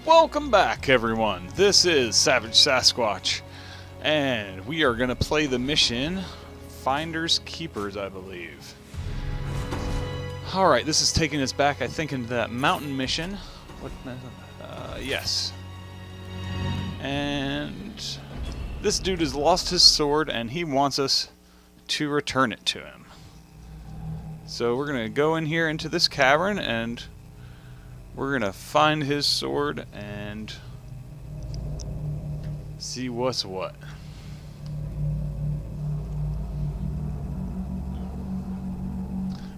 Welcome back, everyone. This is Savage Sasquatch, and we are going to play the mission Finders Keepers, I believe. Alright, this is taking us back, I think, into that mountain mission. Yes. And this dude has lost his sword, and he wants us to return it to him. So we're going to go in here into this cavern, and we're going to find his sword and see what's what.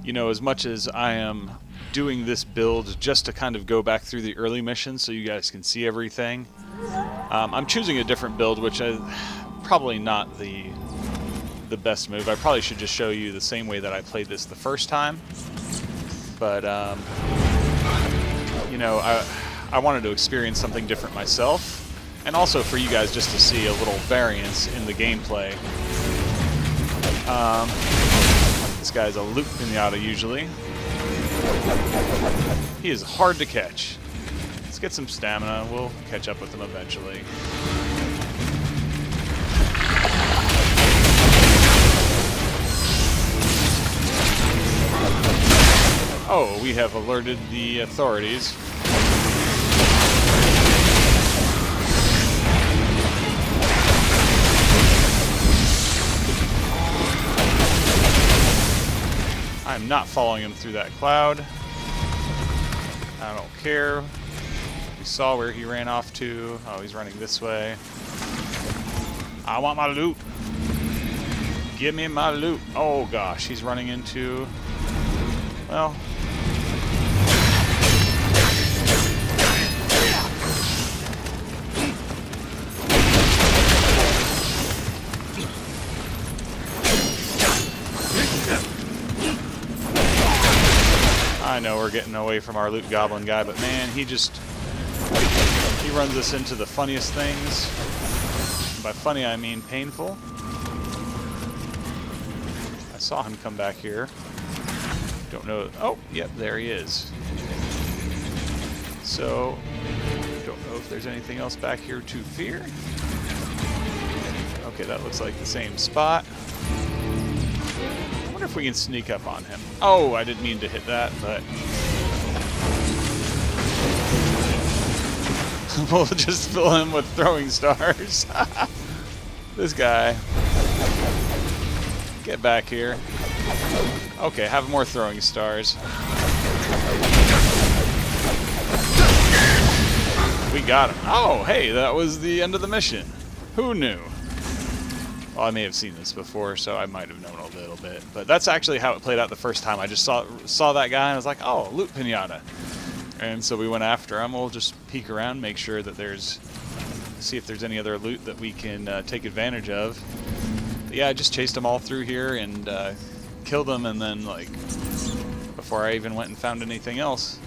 You know, as much as I am doing this build just to kind of go back through the early missions so you guys can see everything, I'm choosing a different build, which is probably not the best move. I probably should just show you the same way that I played this the first time. But, you know, I wanted to experience something different myself, and also for you guys just to see a little variance in the gameplay. This guy's a loot pinata usually. He is hard to catch. Let's get some stamina. We'll catch up with him eventually. Oh, we have alerted the authorities. I'm not following him through that cloud. I don't care. We saw where he ran off to. Oh, he's running this way. I want my loot. Give me my loot. Oh gosh, he's running into... well... I know we're getting away from our loot goblin guy, but man, he runs us into the funniest things. And by funny, I mean painful. I saw him come back here. Don't know. Oh, yep, there he is. So, don't know if there's anything else back here to fear. Okay, that looks like the same spot. I wonder if we can sneak up on him. Oh, I didn't mean to hit that, but... we'll just fill him with throwing stars. This guy. Get back here. Okay, have more throwing stars. We got him. Oh, hey, that was the end of the mission. Who knew? Well, I may have seen this before, so I might have known a little bit. But that's actually how it played out the first time. I just saw that guy, and I was like, oh, loot pinata. And so we went after him. We'll just peek around, make sure that see if there's any other loot that we can take advantage of. But yeah, I just chased them all through here and killed them, and then, like, before I even went and found anything else,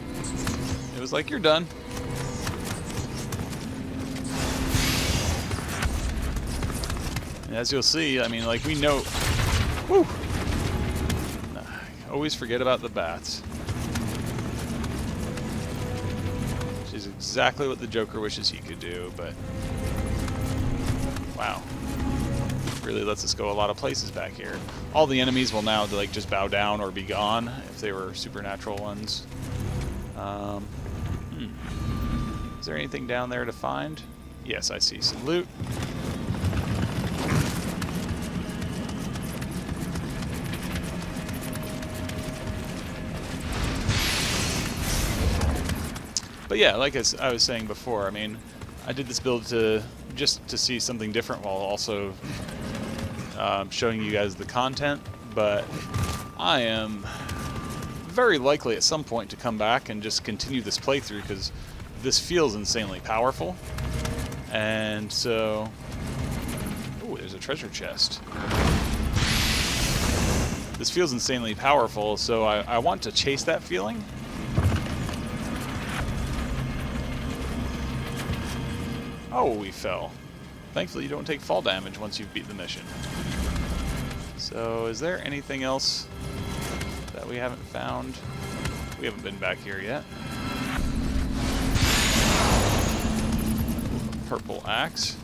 it was like, you're done. As you'll see, I mean, like, we know... woo! I always forget about the bats. Which is exactly what the Joker wishes he could do, but... wow. Really lets us go a lot of places back here. All the enemies will now, like, just bow down or be gone, if they were supernatural ones. Is there anything down there to find? Yes, I see some loot. But yeah, like I was saying before, I mean, I did this build just to see something different while also showing you guys the content, but I am very likely at some point to come back and just continue this playthrough because this feels insanely powerful. And so... ooh, there's a treasure chest. This feels insanely powerful, so I want to chase that feeling. Oh, we fell. Thankfully, you don't take fall damage once you've beat the mission. So, is there anything else that we haven't found? We haven't been back here yet. purple axe.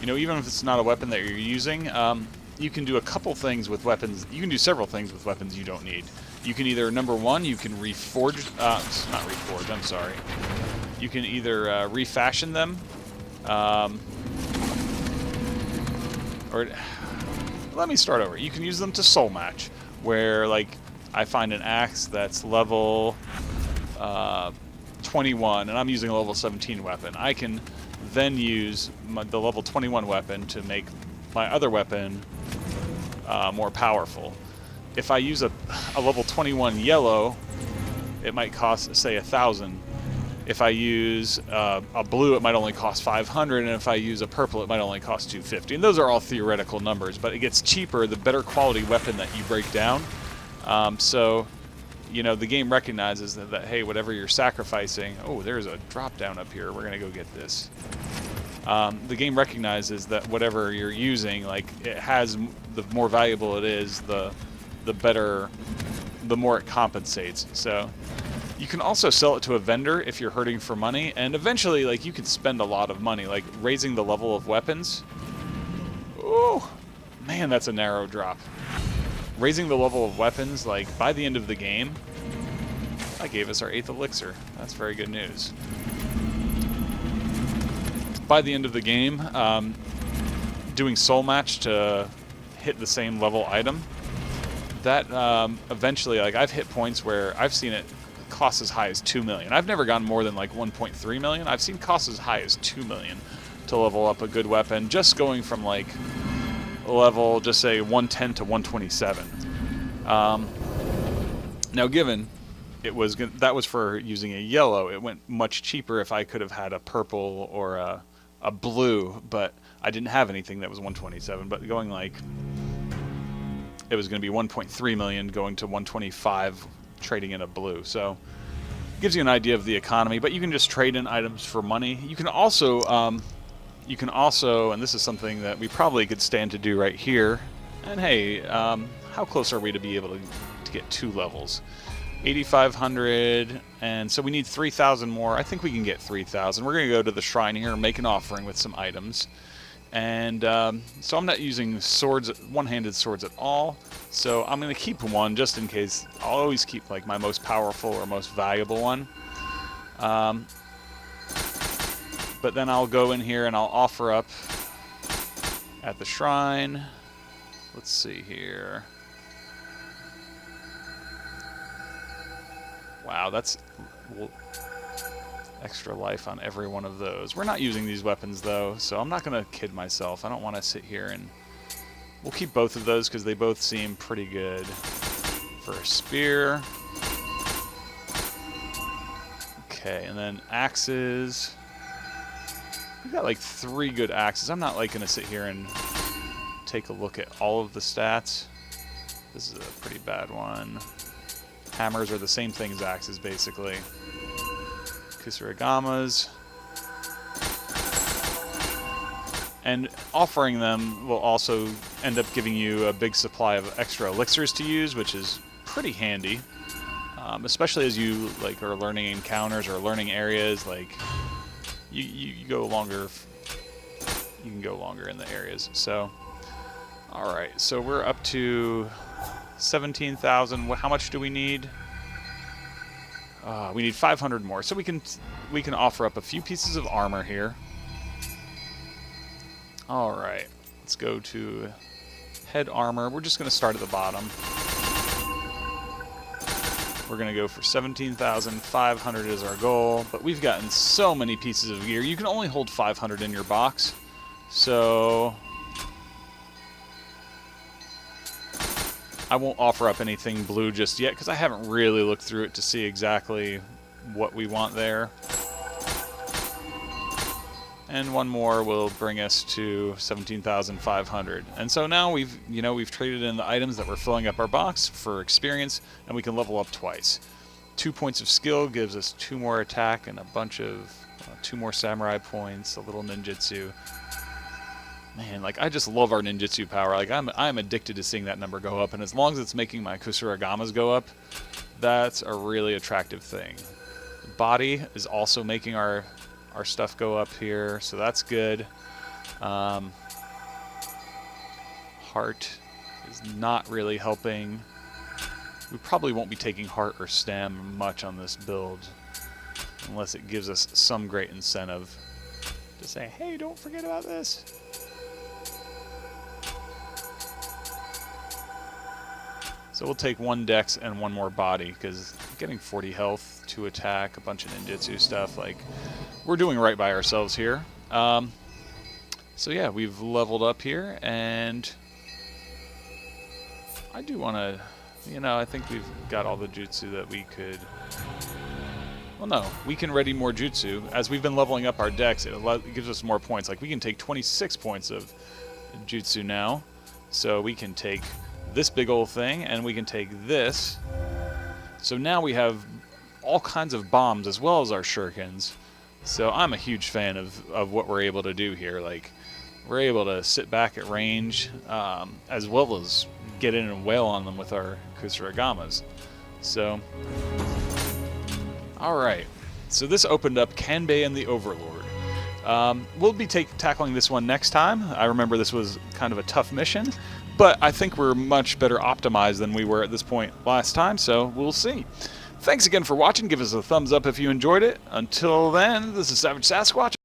You know, even if it's not a weapon that you're using, you can do a couple things with weapons. You can do several things with weapons you don't need. You can either, number one, you can reforge, not reforge, I'm sorry. You can either refashion them, or let me start over. You can use them to soul match, where like I find an axe that's level 21, and I'm using a level 17 weapon. I can then use the level 21 weapon to make my other weapon more powerful. If I use a level 21 yellow, it might cost, say, 1,000. If I use a blue, it might only cost 500, and if I use a purple, it might only cost 250. And those are all theoretical numbers, but it gets cheaper the better quality weapon that you break down. So, you know, the game recognizes that, hey, whatever you're sacrificing... Oh, there's a drop down up here. We're going to go get this. The game recognizes that whatever you're using, like, it has... The more valuable it is, the better... The more it compensates. So... You can also sell it to a vendor if you're hurting for money, and eventually, like, you can spend a lot of money, like raising the level of weapons. Oh, man, that's a narrow drop. Raising the level of weapons, like, by the end of the game, that gave us our 8th elixir. That's very good news. By the end of the game, doing soul match to hit the same level item, that eventually, like, I've hit points where I've seen it costs as high as 2 million. I've never gotten more than like 1.3 million. I've seen costs as high as 2 million to level up a good weapon, just going from like level, just say 110 to 127. Now, given it was that was for using a yellow, it went much cheaper if I could have had a purple or a blue, but I didn't have anything that was 127. But going like, it was going to be 1.3 million going to 125. Trading in a blue, so gives you an idea of the economy. But you can just trade in items for money. You can also, and this is something that we probably could stand to do right here. And hey, how close are we to be able to get 2 levels? 8,500, and so we need 3,000 more. I think we can get 3,000. We're gonna go to the shrine here and make an offering with some items. And so I'm not using swords, one-handed swords at all. So I'm going to keep one just in case. I'll always keep like my most powerful or most valuable one. But then I'll go in here and I'll offer up at the shrine. Let's see here. Wow, that's... extra life on every one of those. We're not using these weapons though, so I'm not going to kid myself. I don't want to sit here and... We'll keep both of those because they both seem pretty good. For a spear. Okay, and then axes. We've got like 3 good axes. I'm not like going to sit here and take a look at all of the stats. This is a pretty bad one. Hammers are the same thing as axes basically. Kusaragamas. And offering them will also end up giving you a big supply of extra elixirs to use, which is pretty handy. Especially as you like are learning encounters or learning areas, like you go longer. You can go longer in the areas. So, all right. So we're up to 17,000. How much do we need? We need 500 more, so we can offer up a few pieces of armor here. All right, let's go to head armor. We're just going to start at the bottom. We're going to go for 17,500 as our goal, but we've gotten so many pieces of gear. You can only hold 500 in your box, so I won't offer up anything blue just yet because I haven't really looked through it to see exactly what we want there. And one more will bring us to 17,500. And so now we've traded in the items that we're filling up our box for experience, and we can level up twice. 2 points of skill gives us 2 more attack and a bunch of 2 more samurai points, a little ninjutsu. Man, like, I just love our ninjutsu power. Like, I'm addicted to seeing that number go up, and as long as it's making my kusaragamas go up, that's a really attractive thing. The body is also making our our stuff go up here, so that's good. Heart is not really helping. We probably won't be taking heart or stem much on this build unless it gives us some great incentive to say, hey, don't forget about this. So we'll take 1 dex and 1 more body, because getting 40 health, 2 attack, a bunch of ninjutsu stuff, like, we're doing right by ourselves here. So yeah, we've leveled up here, and I do want to, you know, I think we've got all the jutsu that we could. Well, no, we can ready more jutsu. As we've been leveling up our decks, it gives us more points. Like, we can take 26 points of jutsu now, so we can take this big old thing, and we can take this. So now we have all kinds of bombs as well as our shurikens. So I'm a huge fan of what we're able to do here. Like, we're able to sit back at range, as well as get in and wail on them with our kusuragamas. So, alright. So this opened up Kanbei and the Overlord. We'll be tackling this one next time. I remember this was kind of a tough mission, but I think we're much better optimized than we were at this point last time, so we'll see. Thanks again for watching. Give us a thumbs up if you enjoyed it. Until then, this is Savage Sasquatch.